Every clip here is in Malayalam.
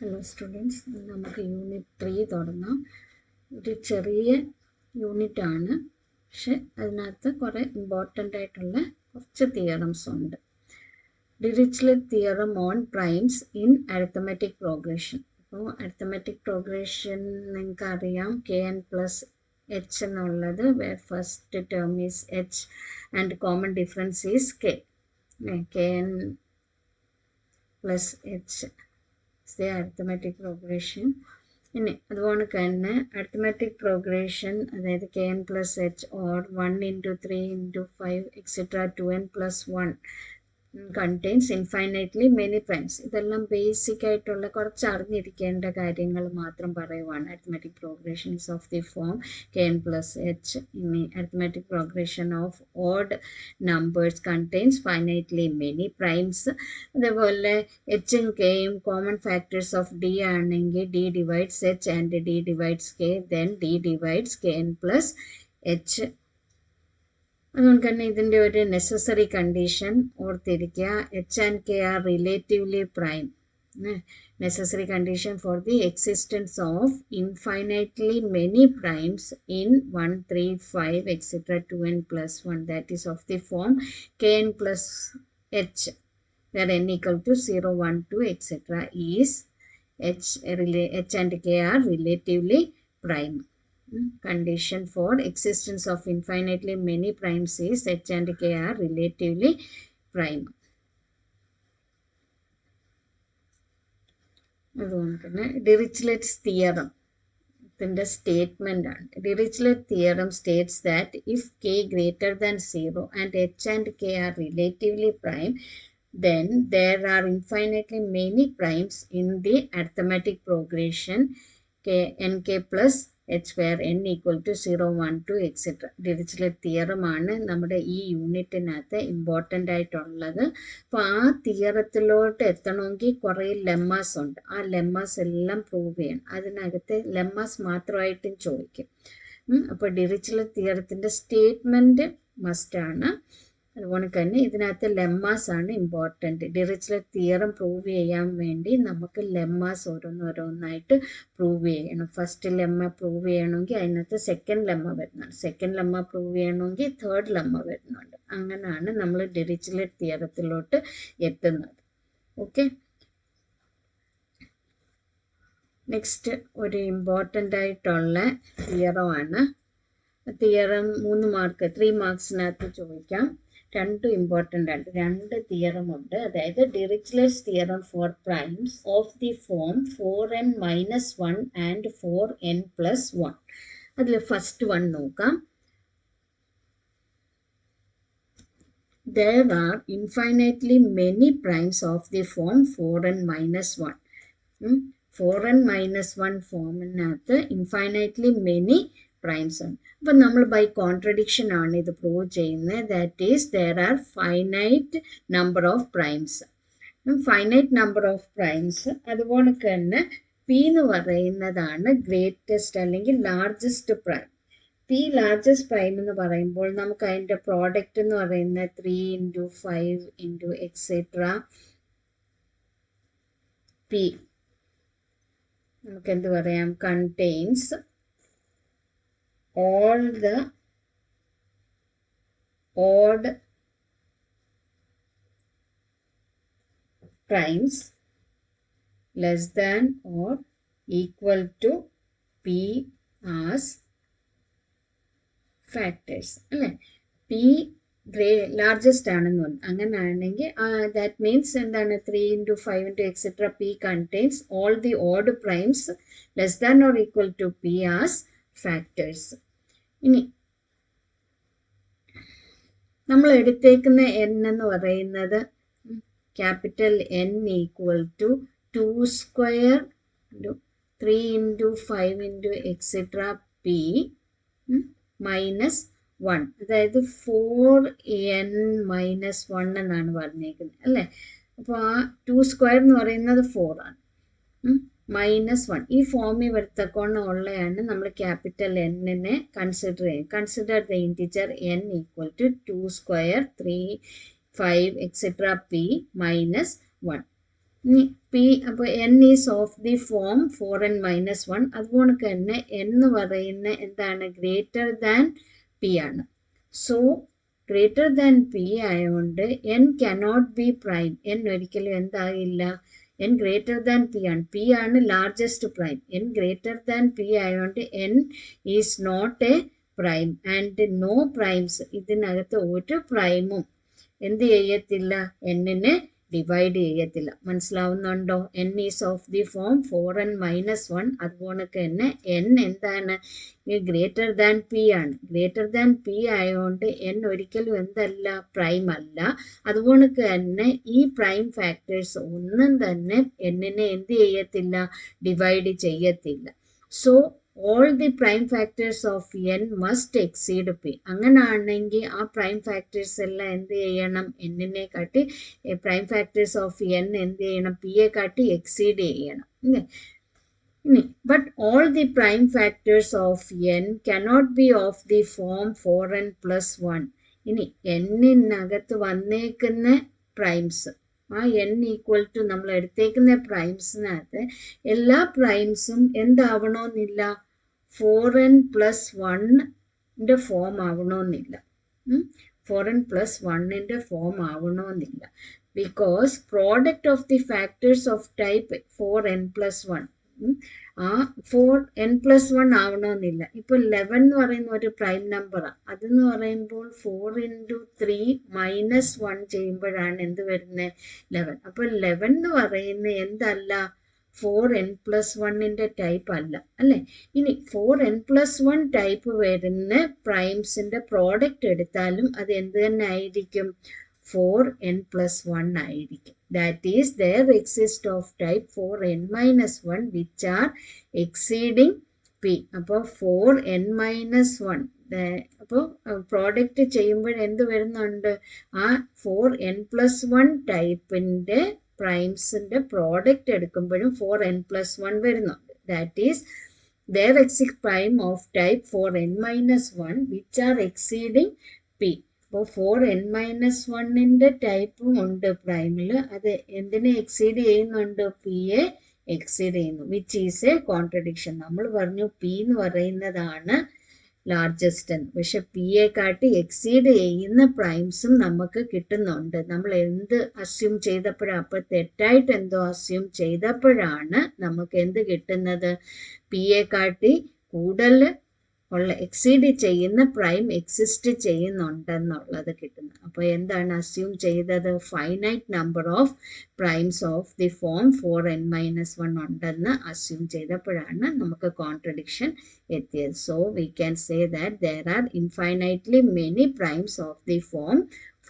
Hello students, നമുക്ക് യൂണിറ്റ് 3 തുടങ്ങാം. ഒരു ചെറിയ യൂണിറ്റ് ആണ്, പക്ഷെ അതിനകത്ത് കുറേ ഇമ്പോർട്ടൻ്റ് ആയിട്ടുള്ള കുറച്ച് തിയറംസ് ഉണ്ട്. Dirichlet theorem on primes in arithmetic progression. അപ്പോൾ അരിത്തമെറ്റിക് പ്രോഗ്രഷൻ നിങ്ങൾക്ക് അറിയാം, kn പ്ലസ് h എന്നുള്ളത് where first term is h and common difference is k. kn plus h the arithmetic progression. അതുപോലെ തന്നെ arithmetic progression അതായത് kn plus h or 1 into 3 into 5 etc. 2n plus 1 contains infinitely many primes. ഇതെല്ലാം ബേസിക് ആയിട്ടുള്ള കുറച്ച് അറിഞ്ഞിരിക്കേണ്ട കാര്യങ്ങൾ മാത്രം പറയുവാണ്. arithmetic progression is of the form kn plus h. ഇനി arithmetic progression of odd numbers contains finitely many primes. അതേപോലെ എച്ചും കെയും കോമൺ ഫാക്ടേഴ്സ് ഓഫ് ഡി ആണെങ്കിൽ d divides h and d divides k, then d divides kn plus h. അതുകൊണ്ട് തന്നെ ഇതിൻ്റെ ഒരു നെസസറി കണ്ടീഷൻ ഓർത്തിരിക്കുക, H and K R relatively prime. Necessary condition for the existence of infinitely many primes in 1, 3, 5 etcetera 2n plus 1, that is of the form kn plus h where n equal to 0, 1, 2 etc. is h and k are relatively prime. Condition for existence of infinitely many primes is h and k are relatively prime. അതുകൊണ്ട് തന്നെ ഡിറിച്ലെറ്റ്സ് തിയറം ഇതിൻ്റെ സ്റ്റേറ്റ്മെൻ്റ് ആണ്. Dirichlet theorem States that if k greater than 0 and h and k are relatively prime, then there are infinitely many primes in the arithmetic progression nk plus h where n equal to 0, 1, 2 etc. Dirichlet theorem ആണ് നമ്മുടെ ഈ യൂണിറ്റിനകത്ത് ഇമ്പോർട്ടൻ്റ് ആയിട്ടുള്ളത്. അപ്പോൾ ആ തിയറത്തിലോട്ട് എത്തണമെങ്കിൽ കുറേ ലെമ്മാസ് ഉണ്ട്. ആ ലെമ്മാസ് എല്ലാം പ്രൂവ് ചെയ്യണം. അതിനകത്ത് ലെമ്മാസ് മാത്രമായിട്ടും ചോദിക്കും. അപ്പോൾ ഡിറിച്ലെറ്റ് തിയറത്തിൻ്റെ സ്റ്റേറ്റ്മെൻറ്റ് മസ്റ്റാണ്. അതുപോലെ തന്നെ ഇതിനകത്ത് ലെമ്മാസ് ആണ് ഇമ്പോർട്ടൻറ്റ്. ഡിറിച്ലെറ്റ് തിയറം പ്രൂവ് ചെയ്യാൻ വേണ്ടി നമുക്ക് ലെമ്മാസ് ഓരോന്നോരോന്നായിട്ട് പ്രൂവ് ചെയ്യണം. ഫസ്റ്റ് ലെമ്മ പ്രൂവ് ചെയ്യണമെങ്കിൽ അതിനകത്ത് സെക്കൻഡ് ലെമ്മ വരുന്നുണ്ട്. സെക്കൻഡ് ലെമ്മ പ്രൂവ് ചെയ്യണമെങ്കിൽ തേർഡ് ലെമ്മ വരുന്നുണ്ട്. അങ്ങനെയാണ് നമ്മൾ ഡിറിച്ലെറ്റ് തിയറത്തിലോട്ട് എത്തുന്നത്. ഓക്കെ, നെക്സ്റ്റ് ഒരു ഇമ്പോർട്ടൻ്റ് ആയിട്ടുള്ള തിയറമാണ്. തിയറം 3 മാർക്ക് 3 മാർക്സിനകത്ത് ചോദിക്കാം. രണ്ടും ഇമ്പോർട്ടൻ്റ് ആണ്. രണ്ട് തിയറം ഉണ്ട്. അതായത് Dirichlet's theorem for primes of the form 4n minus 1 and 4n plus 1. അതിൽ ഫസ്റ്റ് വൺ നോക്കാം. There are infinitely many primes of the form 4n minus 1. 4n minus 1 ഫോമിനകത്ത് ഇൻഫൈനൈറ്റ്ലി മെനി പ്രൈംസ് ആണ്. അപ്പം നമ്മൾ ബൈ കോൺട്രഡിക്ഷൻ ആണ് ഇത് പ്രൂവ് ചെയ്യുന്നത്. That is there are finite number of primes. Finite number of primes അതുപോലെ തന്നെ പി എന്ന് പറയുന്നതാണ് ഗ്രേറ്റസ്റ്റ് അല്ലെങ്കിൽ largest prime. P largest prime എന്ന് പറയുമ്പോൾ നമുക്ക് അതിൻ്റെ പ്രോഡക്റ്റ് എന്ന് പറയുന്നത് 3 into 5 into എക്സെട്ര പി നമുക്ക് എന്ത് പറയാം, contains all the odd primes less than or equal to p as factors. അല്ലേ, p ലാർജസ്റ്റ് ആണെന്ന് പറഞ്ഞു. അങ്ങനെയാണെങ്കിൽ ദാറ്റ് മീൻസ് എന്താണ്, 3 into 5 into etc. p contains all the odd primes less than or equal to p as factors. ഇനി നമ്മൾ എടുത്തേക്കുന്ന n എന്ന് പറയുന്നത് capital N equal to 2 square 3 into 5 into etcetera p minus 1, അതായത് 4n minus 1 എന്നാണ് പറഞ്ഞേക്കുന്നത് അല്ലേ. അപ്പോൾ ആ 2 സ്ക്വയർ എന്ന് പറയുന്നത് 4 ആണ്, -1 ഈ ഫോമിൽ വരുത്തക്കോണം ഉള്ളതാണ് നമ്മൾ ക്യാപിറ്റൽ എന്നിനെ കൺസിഡർ ചെയ്യും. Consider the integer n equal to 2 square 3, 5 etcetera p -1. P അപ്പോൾ n is of the form 4n minus 1. അതുപോലെ തന്നെ എന്ന് പറയുന്ന എന്താണ് ഗ്രേറ്റർ ദാൻ പി ആണ്. സോ ഗ്രേറ്റർ ദാൻ പി ആയതുകൊണ്ട് n cannot be prime. n ഒരിക്കലും എന്താകില്ല, n ഗ്രേറ്റർ ദാൻ പി ആണ്. പി ആണ് largest prime. n greater than p ആയതുകൊണ്ട് n is not A prime and no primes. ഇതിനകത്ത് ഒരു പ്രൈമും എന്ത് ചെയ്യത്തില്ല, എന്നിനെ ഡിവൈഡ് ചെയ്യത്തില്ല. മനസ്സിലാവുന്നുണ്ടോ? n is of the form 4n minus 1. അതുപോലെ തന്നെ n എന്താണ്, ഗ്രേറ്റർ ദാൻ പി ആണ്. ഗ്രേറ്റർ ദാൻ പി ആയതുകൊണ്ട് n ഒരിക്കലും എന്തല്ല, പ്രൈം അല്ല. അതുപോലെ തന്നെ ഈ പ്രൈം ഫാക്ടേഴ്സ് ഒന്നും തന്നെ എന്നിനെ എന്ത് ചെയ്യത്തില്ല, ഡിവൈഡ് ചെയ്യത്തില്ല. So all the prime factors of n must exceed p. അങ്ങനാണെങ്കിൽ ആ പ്രൈം ഫാക്ടേഴ്സ് എല്ലാം എന്ത് ചെയ്യണം, എന്നിനെ കാട്ടി പ്രൈം ഫാക്ടേഴ്സ് ഓഫ് n എന്ത് ചെയ്യണം, പിയെ കാട്ടി എക്സീഡ് ചെയ്യണം. ഇനി but all the prime factors of n cannot be of the form 4n plus 1. ഇനി എന്നിനകത്ത് വന്നേക്കുന്ന പ്രൈംസ്, ആ n ഈക്വൽ ടു നമ്മൾ എടുത്തേക്കുന്ന പ്രൈംസിനകത്ത് എല്ലാ പ്രൈംസും എന്താവണമെന്നില്ല, 4n പ്ലസ് 1ൻ്റെ ഫോം ആവണമെന്നില്ല. 4n പ്ലസ് 1ൻ്റെ ഫോം ആവണമെന്നില്ല. Because product of the factors of type 4n plus 1 ആ 4n പ്ലസ് 1 ആവണമെന്നില്ല. ഇപ്പോൾ 11 എന്ന് പറയുന്ന ഒരു പ്രൈം നമ്പറാണ്. അതെന്ന് പറയുമ്പോൾ 4 ഇൻറ്റു 3 മൈനസ് 1 ചെയ്യുമ്പോഴാണ് എന്ത് വരുന്നത്, 11. അപ്പോൾ 11 എന്ന് പറയുന്നത് എന്തല്ല, 4n പ്ലസ് 1ൻ്റെ ടൈപ്പ് അല്ല, അല്ലേ? ഇനി 4n പ്ലസ് 1 ടൈപ്പ് വരുന്ന പ്രൈംസിൻ്റെ പ്രോഡക്റ്റ് എടുത്താലും അത് എന്ത് തന്നെ ആയിരിക്കും, 4n plus 1 ആയിരിക്കും. That is, there exist of type 4n minus 1 which are exceeding p. അപ്പോൾ 4n minus 1 അപ്പോൾ പ്രോഡക്റ്റ് ചെയ്യുമ്പോൾ എന്ത് വരുന്നുണ്ട്, ആ 4n plus 1 ടൈപ്പിൻ്റെ പ്രൈംസിൻ്റെ പ്രോഡക്റ്റ് എടുക്കുമ്പോഴും 4n plus 1 വരുന്നുണ്ട്. That is, there exist prime of type 4n minus 1 which are exceeding p. അപ്പോൾ 4n മൈനസ് 1ൻ്റെ ടൈപ്പും ഉണ്ട് പ്രൈമിൽ. അത് എന്തിനെ എക്സീഡ് ചെയ്യുന്നുണ്ട്, പിയെ എക്സീഡ് ചെയ്യുന്നു. Which is A contradiction. നമ്മൾ പറഞ്ഞു പി എന്ന് പറയുന്നതാണ് ലാർജസ്റ്റ് എന്ന്. പക്ഷെ പിയെ കാട്ടി എക്സീഡ് ചെയ്യുന്ന പ്രൈംസും നമുക്ക് കിട്ടുന്നുണ്ട്. നമ്മൾ എന്ത് അസ്യൂം ചെയ്തപ്പോഴാണ്, അപ്പോൾ തെറ്റായിട്ട് എന്തോ അസ്യൂം ചെയ്തപ്പോഴാണ് നമുക്ക് എന്ത് കിട്ടുന്നത്, പിയെ കാട്ടി കൂടുതൽ ഉള്ള എക്സീഡ് ചെയ്യുന്ന പ്രൈം എക്സിസ്റ്റ് ചെയ്യുന്നുണ്ടെന്നുള്ളത് കിട്ടുന്നത്. അപ്പോൾ എന്താണ് അസ്യൂം ചെയ്തത്, finite number of primes of the form 4n minus 1 ഉണ്ടെന്ന് അസ്യൂം ചെയ്തപ്പോഴാണ് നമുക്ക് കോൺട്രഡിക്ഷൻ എത്തിയത്. So we can say that there are infinitely many primes of the form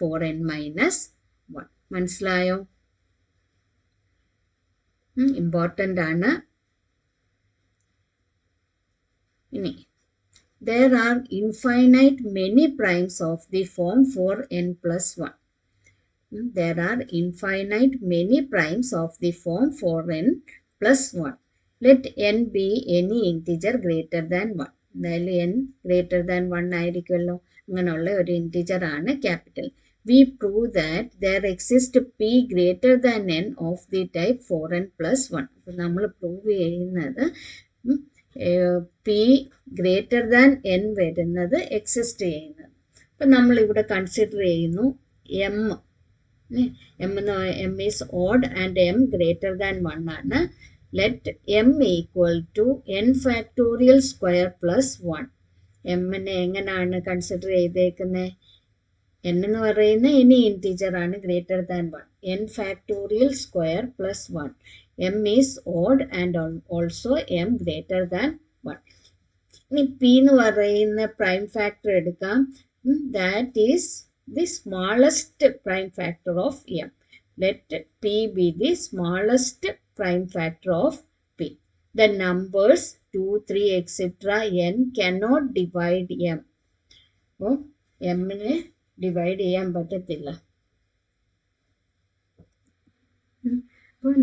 4n minus 1. മനസ്സിലായോ? ഇമ്പോർട്ടൻ്റ് ആണ്. ഇനി there are infinite many primes of the form 4n plus 1. There are infinite many primes of the form 4n plus 1. Let n be any integer greater than 1. എന്തായാലും n greater than 1 ആയിരിക്കുമല്ലോ. അങ്ങനെയുള്ള ഒരു ഇൻറ്റിജർ ആണ് capital. We prove that there exists p greater than n of the type 4n plus 1. അപ്പോൾ നമ്മൾ പ്രൂവ് ചെയ്യുന്നത് പി ഗ്രേറ്റർ ദാൻ എൻ വരുന്നത് എക്സിസ്റ്റ് ചെയ്യുന്നത്. അപ്പം നമ്മളിവിടെ കൺസിഡർ ചെയ്യുന്നു m is odd and m greater than 1 ആണ്. Let m equal to n factorial square plus 1. എമ്മിനെ എങ്ങനെയാണ് കൺസിഡർ ചെയ്തേക്കുന്നത്, എൻ എന്ന് പറയുന്ന എനി ഇൻറ്റീജർ ആണ് greater than 1. N factorial square plus 1. m is odd and also m greater than 1. ഇനി p എന്ന് പറയുന്ന പ്രൈം ഫാക്ടർ എടുക്കാം. that is the smallest prime factor of m. let p be the smallest prime factor of p. The numbers 2, 3, etc. n cannot divide m. അപ്പോൾ mനെ ഡിവൈഡ് ചെയ്യാൻ പറ്റത്തില്ല.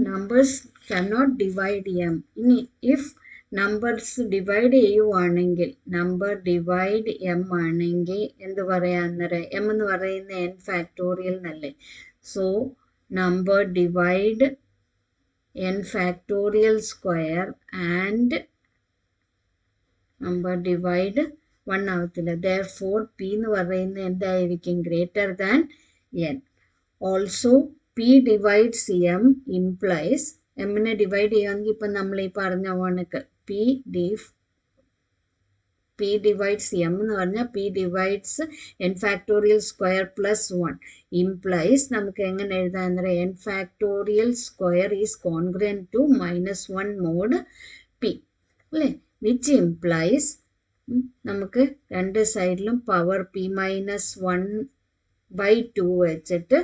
numbers cannot divide m. ഇനി if numbers divide ചെയ്യുവാണെങ്കിൽ, നമ്പർ ഡിവൈഡ് m ആണെങ്കിൽ എന്ത് പറയാം, അന്നേരം m എന്ന് പറയുന്ന n ഫാക്ടോറിയൽ എന്നല്ലേ. So number divide n factorial square and number divide 1 ആവത്തില്ല. Therefore p എന്ന് പറയുന്നത് എന്തായിരിക്കും? greater than n. Also p divides m implies m നെ ഡിവൈഡ് ചെയ്യുകയാണെങ്കിൽ ഇപ്പം നമ്മൾ ഈ പറഞ്ഞ കണക്ക് p divides m എന്ന് പറഞ്ഞാൽ p divides n factorial square plus 1 implies നമുക്ക് എങ്ങനെ എഴുതാൻ നേരം n factorial square is congruent to minus 1 mod p അല്ലേ, which implies നമുക്ക് രണ്ട് സൈഡിലും പവർ p മൈനസ് 1/2 വെച്ചിട്ട്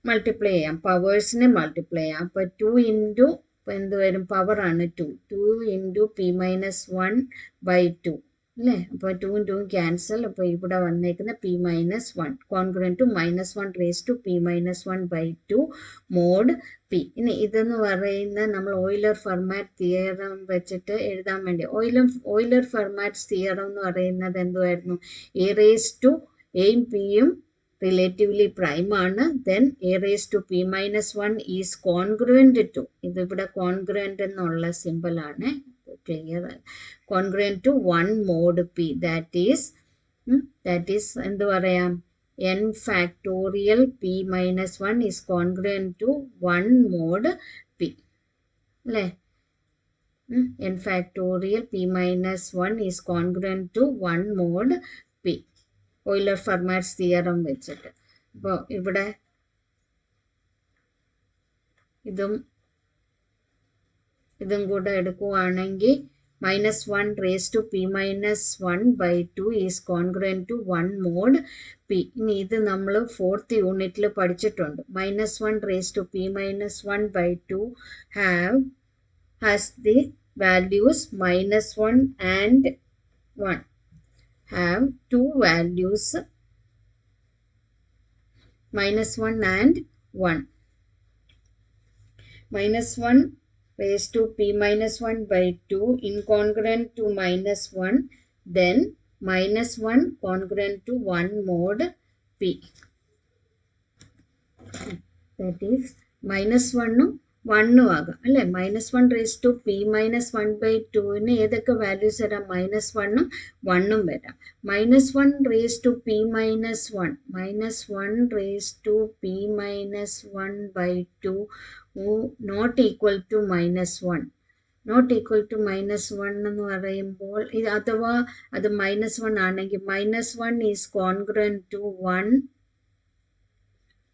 മൾട്ടിപ്ലൈ ചെയ്യാം, പവേഴ്സിനെ മൾട്ടിപ്ലൈ ചെയ്യാം. അപ്പോൾ 2 ഇൻറ്റു എന്ത് വരും? പവറാണ് 2 ഇൻറ്റു p മൈനസ് 1/2 അല്ലേ. അപ്പോൾ 2 2 ക്യാൻസൽ. അപ്പോൾ ഇവിടെ വന്നേക്കുന്ന p minus 1 congruent to minus 1 raise to p minus 1/2 mod p. ഇനി ഇതെന്ന് പറയുന്ന നമ്മൾ ഓയിലർ ഫെർമാറ്റ് തിയറം വെച്ചിട്ട് എഴുതാൻ വേണ്ടി ഓയിലർ ഫെർമാറ്റ് തിയറം എന്ന് പറയുന്നത് എന്തുമായിരുന്നു? a റേസ് ടു എയും പിയും റിലേറ്റീവ്ലി പ്രൈം ആണ്. Then a raise to p minus 1 is congruent to, ഇതിവിടെ കോൺഗ്രുവൻ്റ് എന്നുള്ള സിമ്പിൾ ആണ്, ക്ലിയർ ആണ്, congruent to 1 mod p. That is എന്ത് പറയാം? n factorial p minus 1 is congruent to 1 mod p അല്ലേ. n factorial p minus 1 is congruent to 1 mod p Euler Fermat theorem വെച്ചിട്ട്. അപ്പോൾ ഇവിടെ ഇതും കൂടെ എടുക്കുവാണെങ്കിൽ minus 1 raise to p minus 1/2 is congruent to 1 mod p. ഇനി ഇത് നമ്മൾ 4th യൂണിറ്റിൽ പഠിച്ചിട്ടുണ്ട്. Minus 1 raise to p minus 1/2 has the values minus 1 and 1. have two values minus 1 and 1. Minus 1 raised to p minus 1/2 incongruent to minus 1, then minus 1 congruent to 1 mod p. That is minus 1 1 ആകാം അല്ലേ. Minus 1 raise to p minus 1/2 ഏതൊക്കെ വാല്യൂസ് വരാം? മൈനസ് 1 1 വരാം. Minus 1 raise to p minus 1 minus 1 raise to p minus 1/2 not equal to minus 1. Not equal to minus 1 എന്ന് പറയുമ്പോൾ ഇത് അഥവാ അത് മൈനസ് 1 ആണെങ്കിൽ minus 1 is congruent to 1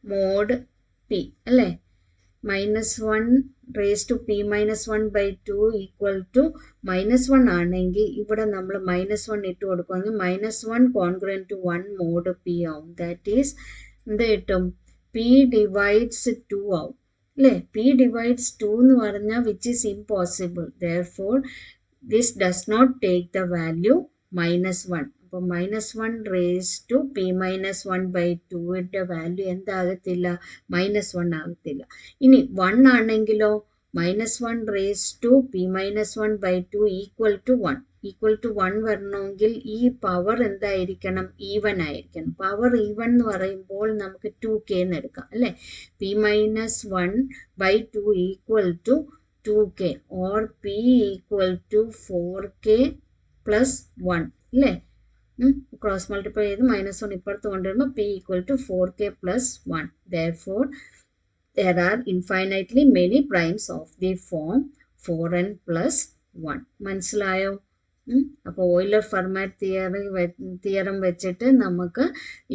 mod p അല്ലേ. Minus 1 raise to p minus 1/2 equal to minus 1 ആണെങ്കിൽ ഇവിടെ നമ്മൾ മൈനസ് 1 ഇട്ട് കൊടുക്കുമെങ്കിൽ minus 1 congruent to 1 mod p ആവും. ദാറ്റ് ഈസ് എന്ത് കിട്ടും? p ഡിവൈഡ്സ് 2 ആവും അല്ലേ. p ഡിവൈഡ്സ് 2 എന്ന് പറഞ്ഞാൽ which is impossible. Therefore this does not take the value minus 1. അപ്പോൾ minus 1 raise to p minus 1/2ൻ്റെ വാല്യൂ എന്താകത്തില്ല? മൈനസ് 1 ആകത്തില്ല. ഇനി 1 ആണെങ്കിലോ minus 1 raise to p minus 1/2 equal to 1. Equal to 1 വരണമെങ്കിൽ ഈ പവർ എന്തായിരിക്കണം? ഈവൻ ആയിരിക്കണം. പവർ ഈവൻ എന്ന് പറയുമ്പോൾ നമുക്ക് 2k എന്ന് എടുക്കാം അല്ലേ. p minus 1/2 equal to 2k or p equal to 4k plus 1 അല്ലേ. ക്രോസ് മൾട്ടിപ്ലൈ ചെയ്ത് മൈനസ് 1 ഇപ്പുറത്ത് കൊണ്ടുവരുമ്പോൾ p equal to 4k plus 1. Therefore there are infinitely many primes of the form 4n plus 1. മനസ്സിലായോ? അപ്പോൾ ഓയിലർ ഫെർമാറ്റ് തിയറം വെച്ചിട്ട് നമുക്ക്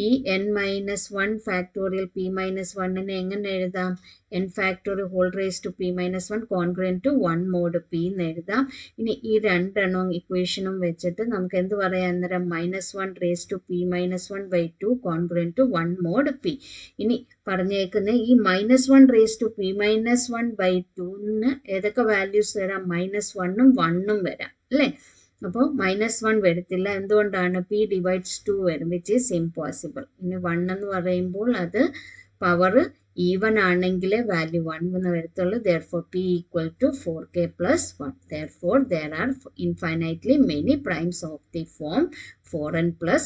ഈ n minus 1 factorial p minus 1നെ എങ്ങനെ എഴുതാം? n factorial whole raise to p minus 1 congruent to 1 mod p എന്ന് എഴുതാം. ഇനി ഈ രണ്ടെണ്ണവും ഇക്വേഷനും വെച്ചിട്ട് നമുക്ക് എന്ത് പറയാം? അന്നേരം minus 1 raise to p minus 1/2 congruent to 1 mod p. ഇനി പറഞ്ഞേക്കുന്ന ഈ minus 1 raise to p minus 1/2 ഏതൊക്കെ വാല്യൂസ് വരാം? മൈനസ് 1ഉം 1ഉം വരാം അല്ലേ. അപ്പോൾ മൈനസ് 1 വരത്തില്ല. എന്തുകൊണ്ടാണ്? p ഡിവൈഡ്സ് 2 വരും, വിച്ച് ഈസ് ഇംപോസിബിൾ. ഇനി 1 എന്ന് പറയുമ്പോൾ അത് പവർ ഈവൻ ആണെങ്കിലേ വാല്യൂ 1 എന്ന് വരത്തുള്ളൂ. therefore p equal to 4k plus 1. therefore there are infinitely many primes of the form 4n plus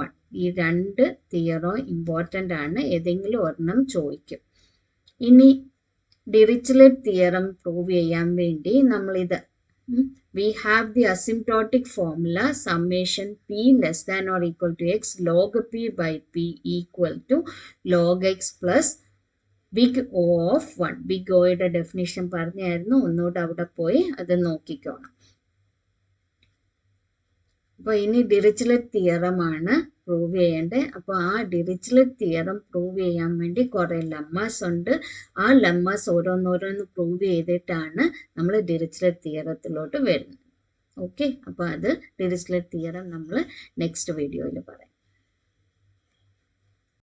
1. ഈ രണ്ട് തിയറം ഇമ്പോർട്ടൻ്റ് ആണ്, ഏതെങ്കിലും ഒരെണ്ണം ചോദിക്കും. ഇനി ഡിറിച്ലെറ്റ് തിയറം പ്രൂവ് ചെയ്യാൻ വേണ്ടി നമ്മളിത് we have the asymptotic formula summation p less than or equal to x log p by p equal to log x plus big O of 1. big O യുടെ ഡെഫിനിഷൻ പറഞ്ഞായിരുന്നു, ഒന്നുകൂടെ അവിടെ പോയി അത് നോക്കിക്കോണം. അപ്പോൾ ഇനി ഡിറിച്ലെറ്റ് തിയറം ആണ് പ്രൂവ് ചെയ്യേണ്ടത്. അപ്പോൾ ആ ഡിറിച്ലെറ്റ് തിയറം പ്രൂവ് ചെയ്യാൻ വേണ്ടി കുറേ ലെമ്മാസ് ഉണ്ട്. ആ ലെമ്മാസ് ഓരോന്നോരോന്ന് പ്രൂവ് ചെയ്തിട്ടാണ് നമ്മൾ ഡിറിച്ലെറ്റ് തിയറത്തിലോട്ട് വരുന്നത്. ഓക്കെ, അപ്പോൾ അത് ഡിറിച്ലെറ്റ് തിയറം നമ്മൾ നെക്സ്റ്റ് വീഡിയോയിൽ പറയാം.